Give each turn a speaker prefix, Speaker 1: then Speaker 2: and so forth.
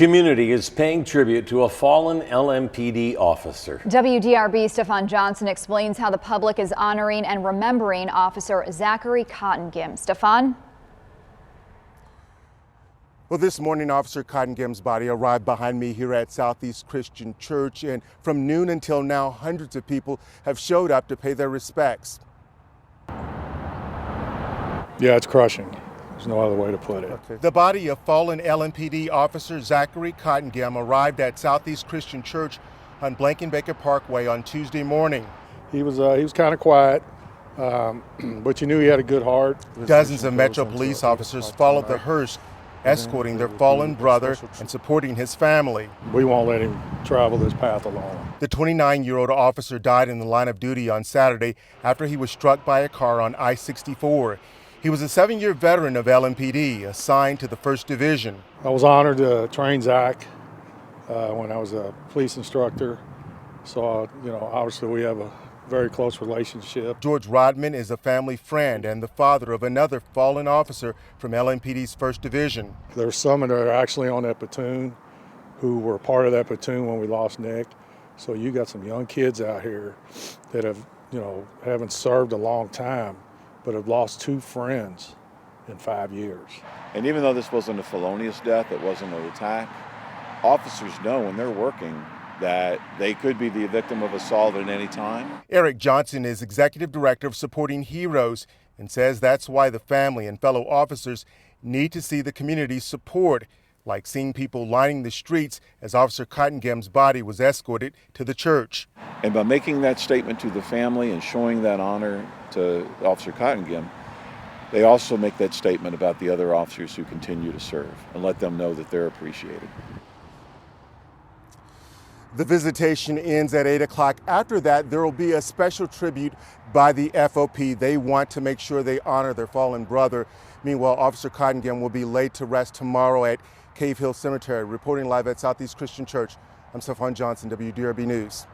Speaker 1: Community is paying tribute to a fallen LMPD officer.
Speaker 2: WDRB's Stefan Johnson explains how the public is honoring and remembering Officer Zachary Cottongim. Stefan?
Speaker 3: Well, this morning, Officer Cottongim's body arrived behind me here at Southeast Christian Church, and from noon until now, hundreds of people have showed up to pay their respects.
Speaker 4: Yeah, it's crushing. There's no other way to put it.
Speaker 3: Okay. The body of fallen LMPD officer Zachary Cottongim arrived at Southeast Christian Church on Blankenbaker Parkway on Tuesday morning.
Speaker 4: He was kind of quiet, but you knew he had a good heart.
Speaker 3: Dozens of Metro Police officers followed the hearse, escorting their fallen brother and supporting his family.
Speaker 4: We won't let him travel this path alone.
Speaker 3: The 29-year-old officer died in the line of duty on Saturday after he was struck by a car on I-64. He was a 7-year veteran of LMPD, assigned to the 1st Division.
Speaker 4: I was honored to train Zach when I was a police instructor. So, obviously we have a very close relationship.
Speaker 3: George Rodman is a family friend and the father of another fallen officer from LMPD's 1st Division.
Speaker 4: There's some that are actually on that platoon who were part of that platoon when we lost Nick. So you got some young kids out here that have, haven't served a long time, but have lost 2 friends in 5 years.
Speaker 5: And even though this wasn't a felonious death, it wasn't an attack, officers know when they're working that they could be the victim of assault at any time.
Speaker 3: Eric Johnson is executive director of Supporting Heroes and says that's why the family and fellow officers need to see the community's support, like seeing people lining the streets as Officer Cottongim's body was escorted to the church.
Speaker 5: And by making that statement to the family and showing that honor to Officer Cottongim, they also make that statement about the other officers who continue to serve and let them know that they're appreciated.
Speaker 3: The visitation ends at 8 o'clock. After that, there will be a special tribute by the FOP. They want to make sure they honor their fallen brother. Meanwhile, Officer Cottongim will be laid to rest tomorrow at Cave Hill Cemetery. Reporting live at Southeast Christian Church, I'm Stefan Johnson, WDRB News.